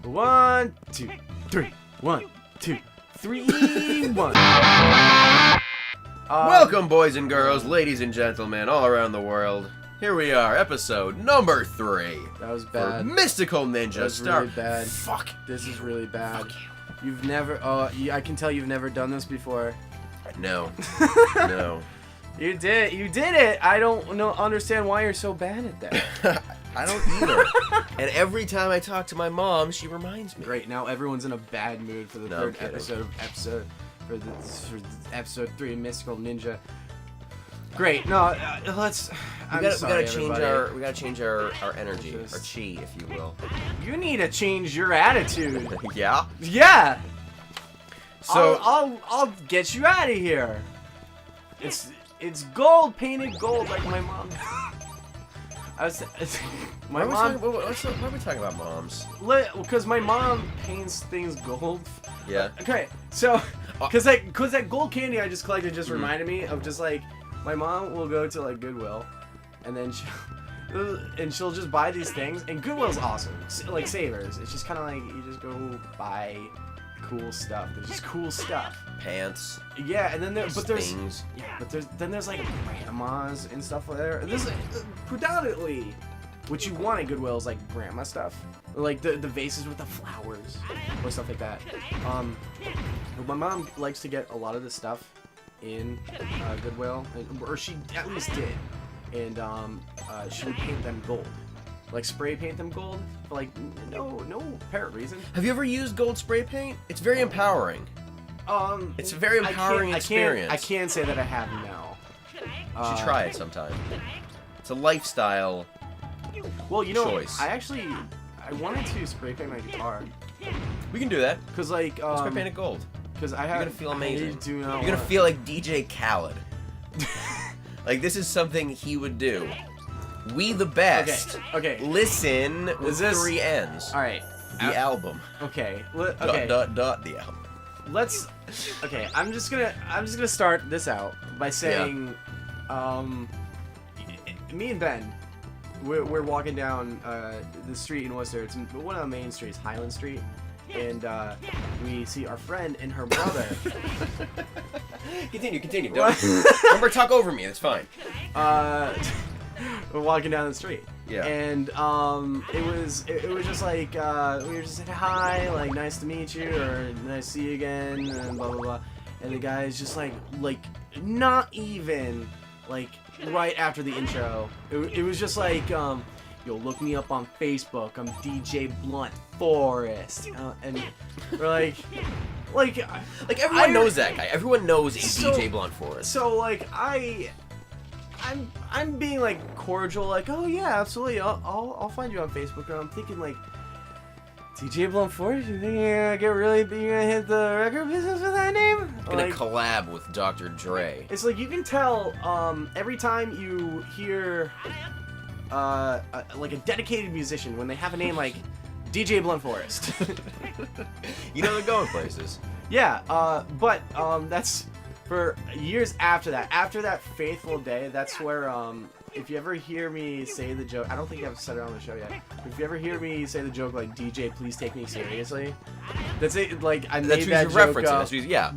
1, 2, 3. 1, 2, 3, 1. Welcome, boys and girls, ladies and gentlemen, all around the world. Here we are, episode number 3. That was bad. For Mystical Ninja. That was Star. really bad. Fuck. This is really bad. Fuck you. You've never. Oh, I can tell you've never done this before. No. No. You did. You did it. I don't understand why you're so bad at that. I don't either. And every time I talk to my mom, she reminds me. Great. Now everyone's in a bad mood for the third episode for episode 3 Mystical Ninja. Great. No, let's. We gotta change our energy, our chi, if you will. You need to change your attitude. Yeah. Yeah. So I'll get you out of here. It's gold, painted gold, like my mom. Why are we talking about moms? Because my mom paints things gold. Yeah. Okay, so because that gold candy I just collected just reminded me of just like my mom will go to like Goodwill, and then she'll just buy these things, and Goodwill's awesome, like Savers. It's just kind of like you just go buy cool stuff. There's just cool stuff. Pants. Yeah, and then there's things. there's like grandmas and stuff like that. There's predominantly what you want at Goodwill is like grandma stuff, like the vases with the flowers or stuff like that. But my mom likes to get a lot of this stuff in Goodwill, or she at least did, and she would paint them gold. Like spray paint them gold for like no apparent reason. Have you ever used gold spray paint? It's very empowering. It's a very empowering experience. I can't say that I have now. You should try it sometime. It's a lifestyle. Well, you know, choice. I wanted to spray paint my guitar. We can do that. Cause like spray paint it gold. Cause I have. You're gonna feel amazing. You're gonna feel like DJ Khaled. Like this is something he would do. We the best. Okay. Listen with 3 N's. All right. The album. Okay. Okay. The album. Let's. Okay. I'm just gonna start this out by saying, me and Ben, we're walking down the street in Worcester. It's one of the main streets, Highland Street, and we see our friend and her brother. Continue. Don't talk over me. That's fine. We're walking down the street. Yeah. And it was just like we were just saying hi, like nice to meet you or nice to see you again, and blah blah blah. And the guy is just like not even like right after the intro. It was just like yo, look me up on Facebook. I'm DJ Blunt Forest. And we're like everyone knows that guy. Everyone knows DJ Blunt Forest. So like I'm being like cordial, like, oh yeah, absolutely, I'll find you on Facebook. And I'm thinking like, DJ Blunt Forest, you think you're gonna hit the record business with that name? Gonna collab with Dr. Dre. It's like you can tell every time you hear like a dedicated musician when they have a name like DJ Blunt Forest. You know they're going places. Yeah, but that's. For years after that fateful day, that's where, if you ever hear me say the joke, I don't think I've said it on the show yet, but if you ever hear me say the joke like, DJ, please take me seriously, that's it, like, I made that joke up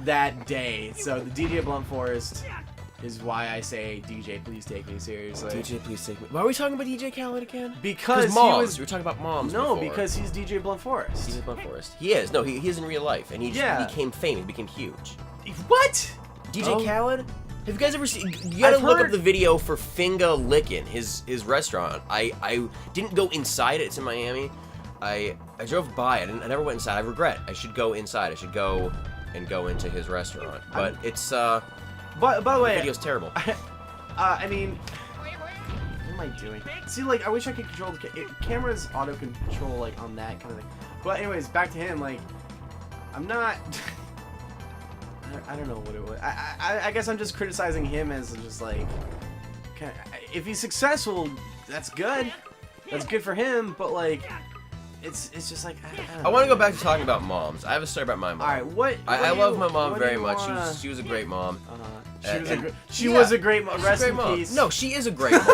that day, so the DJ Blunt Forest is why I say, DJ, please take me seriously. DJ, please take me. Why are we talking about DJ Khaled again? Because moms. We were talking about moms No, before. because he's DJ Blunt Forest. DJ Blunt Forest. He is. No, he is in real life, and he became famous, he became huge. What? DJ Khaled? Have you guys ever seen? You gotta look up the video for Finga Lickin', his restaurant. I didn't go inside it. It's in Miami. I drove by it. I never went inside. I regret. I should go inside. I should go into his restaurant. But it's By the way, the video's terrible. I mean, what am I doing? See, like, I wish I could control the camera's auto control, like on that kind of thing. But anyways, back to him. Like, I'm not. I don't know what it was. I guess I'm just criticizing him as just like, if he's successful, that's good. That's good for him. But like, it's just like I want to go back to talking about moms. I have a story about my mom. All right, what I do love you- my mom what do very you much. wanna- She was a great mom. She was a great mom. Rest She's a in great mom. peace. No, she is a great mom.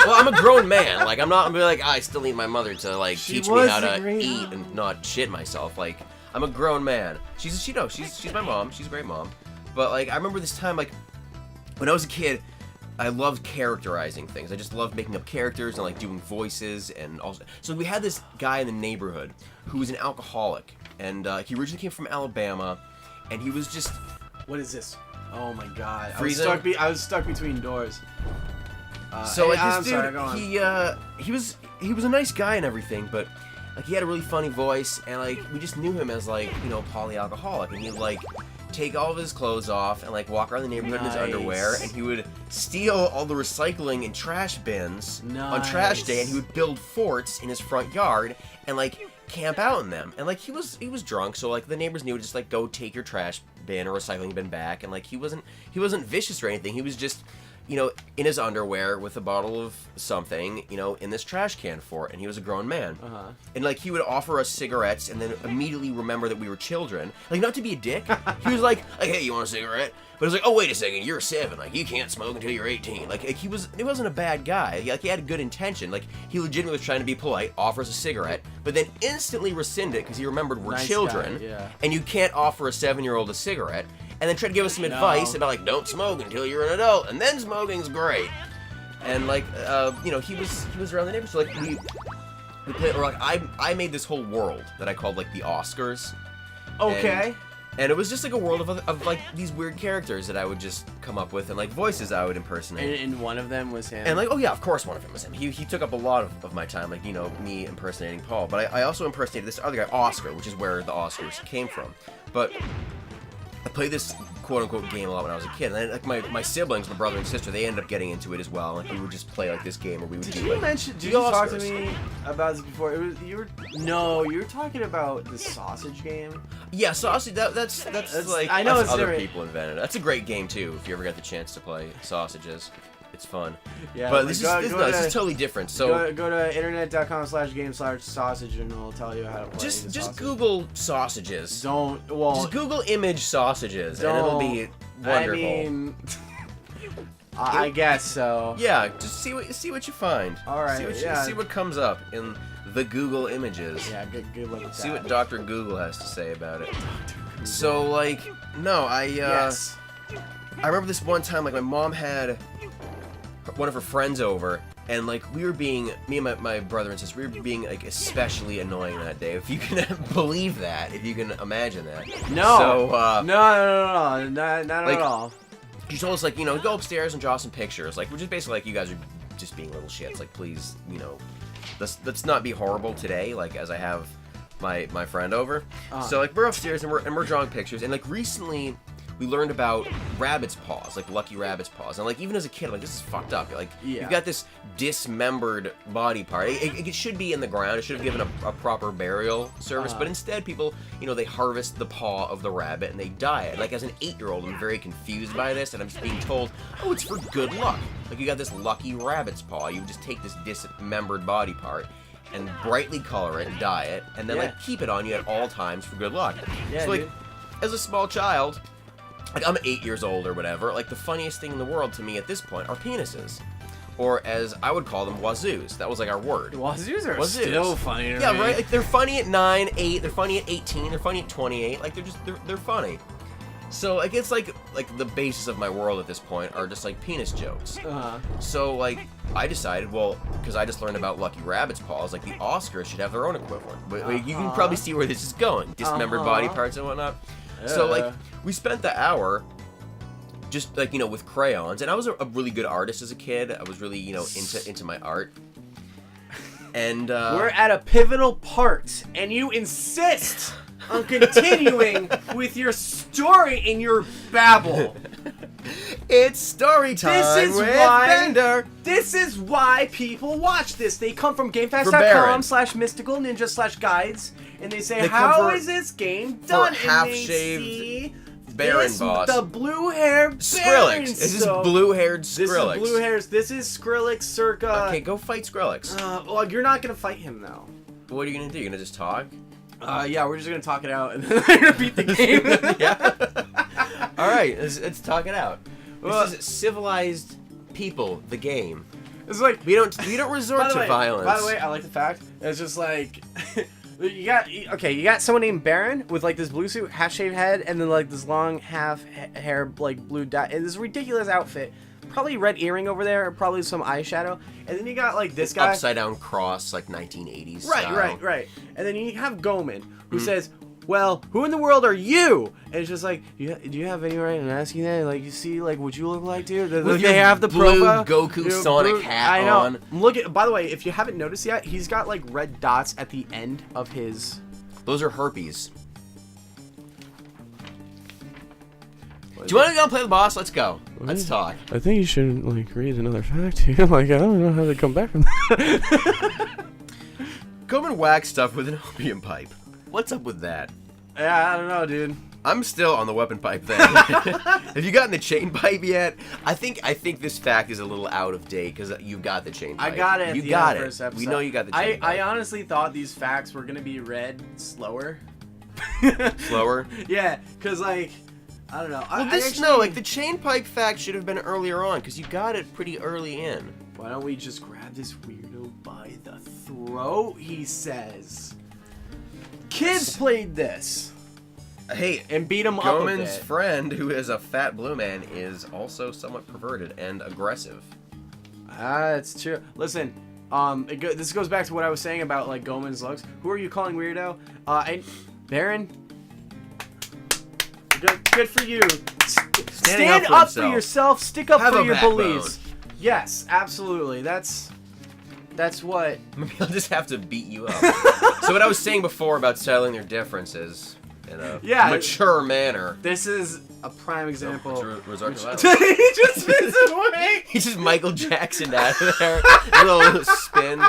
Well, I'm a grown man. Like, I'm not gonna be like, I still need my mother to like She teach me was how a to great eat mom. and not shit myself. Like, I'm a grown man. She's my mom. She's a great mom. But like, I remember this time, like, when I was a kid, I loved characterizing things. I just loved making up characters and like doing voices and also. So we had this guy in the neighborhood who was an alcoholic, and he originally came from Alabama, and he was just. What is this? Oh my god! Freezing? I was stuck between doors. So like I'm this sorry, dude, go on. he was a nice guy and everything, but like he had a really funny voice, and like we just knew him as like polyalcoholic, and he'd like take all of his clothes off and like walk around the neighborhood in his underwear, and he would steal all the recycling and trash bins on trash day, and he would build forts in his front yard and like camp out in them. And like he was drunk, so like the neighbors knew to just like go take your trash bin or recycling bin back, and like he wasn't vicious or anything. He was just in his underwear with a bottle of something, in this trash can fort, and he was a grown man. And like he would offer us cigarettes and then immediately remember that we were children. Like, not to be a dick. He was like, hey, you want a cigarette? But it was like, oh, wait a second, you're 7. Like, you can't smoke until you're 18. Like he wasn't a bad guy. Like, he had a good intention. Like, he legitimately was trying to be polite, offers a cigarette, but then instantly rescind it because he remembered we're Nice children. guy, yeah. And you can't offer a 7-year-old a cigarette. And then try to give us some advice about like, don't smoke until you're an adult, and then smoking's great. And like, he was around the neighborhood, so like we played, or like I made this whole world that I called like the Oscars. Okay. And it was just like a world of like these weird characters that I would just come up with, and like voices I would impersonate. And one of them was him. And like, oh yeah, of course one of them was him. He took up a lot of my time, like, me impersonating Paul. But I also impersonated this other guy, Oscar, which is where the Oscars came from. But I played this quote-unquote game a lot when I was a kid, and then like my siblings, my brother and sister, they ended up getting into it as well. Like we would just play like this game where we would Did do you like mention? Did the you talk to Oscars. me about this before? You were talking about the sausage game. Yeah, sausage. That's like I know that's it's other different. people invented. That's a great game too. If you ever get the chance to play sausages, it's fun. Yeah, but like, this this is totally different. So go to internet.com/game/sausage and it'll tell you how to play. just sausage. Google sausages. Just Google image sausages, and it'll be wonderful. I mean, I guess so. Yeah, just see what you find. All right, See what comes up in the Google images. Yeah, good luck with See that. what Dr. Google has to say about it. So like, no, Yes. I remember this one time, like my mom had one of her friends over, and like me and my brother and sister, we were being like especially annoying that day. If you can believe that, if you can imagine that. No. So No, not like, at all. she told us like, go upstairs and draw some pictures. Like we're just basically like, you guys are just being little shits. Like please, let's not be horrible today. Like as I have my friend over. So like we're upstairs and we're drawing pictures, and like recently we learned about rabbit's paws, like lucky rabbit's paws, and like even as a kid, I'm like, this is fucked up. Like you've got this dismembered body part. It should be in the ground. It should have given a proper burial service, but instead people, they harvest the paw of the rabbit and they dye it. Like as an 8-year-old, I'm very confused by this, and I'm just being told, oh, it's for good luck. Like you got this lucky rabbit's paw. You just take this dismembered body part and brightly color it and dye it, and then like keep it on you at all times for good luck. Yeah, so like, dude. as a small child, like I'm 8 years old or whatever, like the funniest thing in the world to me at this point are penises. Or as I would call them, wazoos. That was like our word. Wazoos are still funny to me. Yeah, right? Like they're funny at 9, 8, they're funny at 18, they're funny at 28. Like they're funny. So like it's like the basis of my world at this point are just like penis jokes. So like I decided, well, because I just learned about lucky rabbit's paws, like the Oscars should have their own equivalent. But you can probably see where this is going. Dismembered body parts and whatnot. So like we spent the hour just like with crayons, and I was a really good artist as a kid. I was really into my art. And we're at a pivotal part, and you insist on continuing with your story and your babble. It's story time. This is why people watch this. They come from Baron. GameFast.com/mystical-ninja/guides, and they say, how is this game done? half-shaved Baron boss. The blue-haired Skrillex. This is blue-haired Skrillex. This is Skrillex circa. Okay, go fight Skrillex. Well, you're not gonna fight him though. What are you gonna do? You gonna just talk? Yeah, we're just gonna talk it out and then we're gonna beat the game. Yeah. All right, let's talk it out. Well, This is civilized people. The game. it's like We don't resort to violence. By the way, I like the fact it's just like you got someone named Baron with like this blue suit, half shaved head, and then like this long half hair like blue dye, and this ridiculous outfit. Probably red earring over there, or probably some eyeshadow, and then you got like this guy upside down cross, like 1980s. Right, style. right. And then you have Goemon, who says, "Well, who in the world are you?" And it's just like, do you have any right in asking that? Like, you see, like, what you look like, dude? With They your have the blue profile. Goku Sonic hat I know. on. Look at. By the way, if you haven't noticed yet, he's got like red dots at the end of his. Those are herpes. Do you want to go and play the boss? Let's go. Let's talk. I think you should like read another fact here. Like, I don't know how to come back from that. Goemon whack stuff with an opium pipe. What's up with that? Yeah, I don't know, dude. I'm still on the weapon pipe thing. Have you gotten the chain pipe yet? I think this fact is a little out of date because you got the chain pipe. I got it. You at the got end of it. the first episode. We know you got the chain pipe. I honestly thought these facts were gonna be read slower. Slower? Yeah, cause like I don't know. Well, like the chain pipe fact should have been earlier on because you got it pretty early in. Why don't we just grab this weirdo by the throat? He says. Kids played this. Hey, and beat him up a bit. Goemon's friend, who is a fat blue man, is also somewhat perverted and aggressive. It's true. Listen, this goes back to what I was saying about like Goemon's looks. Who are you calling weirdo? Baron. Good for you. Stand up for yourself. Stick up for your beliefs. Yes, absolutely. That's what. Maybe I'll just have to beat you up. So what I was saying before about settling their differences in a mature manner. This is a prime example. He just spins away. He just Michael Jacksoned out of there. A little spin.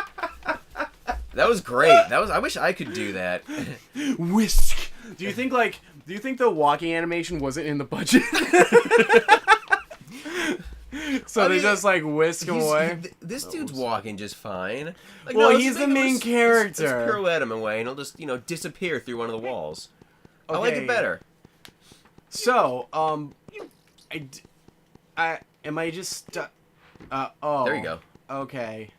That was great. I wish I could do that. Whisk. Do you think the walking animation wasn't in the budget? So they just like whisk him away. This dude's walking just fine. Like, well, he's the main character. Let's pirouette him away, and he'll just disappear through one of the walls. Okay. I like it better. So, am I just stuck? Oh. There you go. Okay.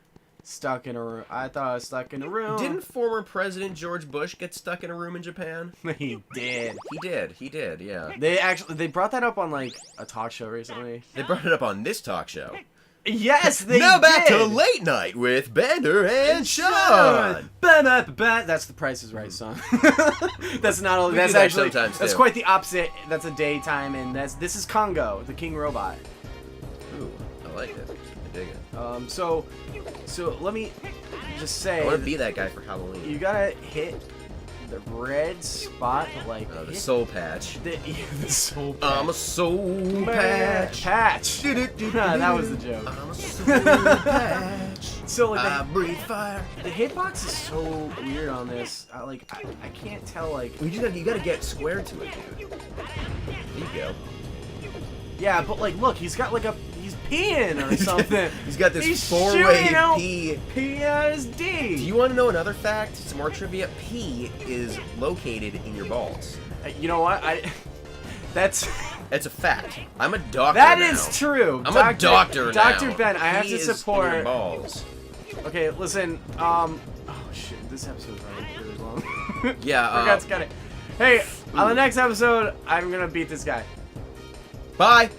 Stuck in a room. I thought I was stuck in a room. Didn't former President George Bush get stuck in a room in Japan? He did. He did, yeah. They brought that up on like a talk show recently. They brought it up on this talk show. Yes, they Now back did. to Late Night with Bender and Sean. That's the Price is Right song. That's not only. That's actually. That's quite the opposite. That's a daytime, and this is Congo, the King Robot. Ooh, I like it. I dig it. So let me just say. I want to be that guy for Halloween. You gotta hit the red spot, like the soul patch. The soul patch. I'm a soul patch. That was the joke. I'm a soul patch. So like I breathe fire. The hitbox is so weird on this. I can't tell like. You gotta get squared to it, dude. There you go. Yeah, but like, look, he's got like he's peeing or something. He's got this four-way pee. Pee out his D. Do you want to know another fact? Some more trivia. Pee is located in your balls. You know what? That's a fact. I'm a doctor. That now. is true. I'm a doctor now. Dr. Ben, I have to support. In your balls. Okay, listen. Oh shit, this episode's really long. Yeah. Forgot to cut it. Hey, on the next episode, I'm gonna beat this guy. Bye.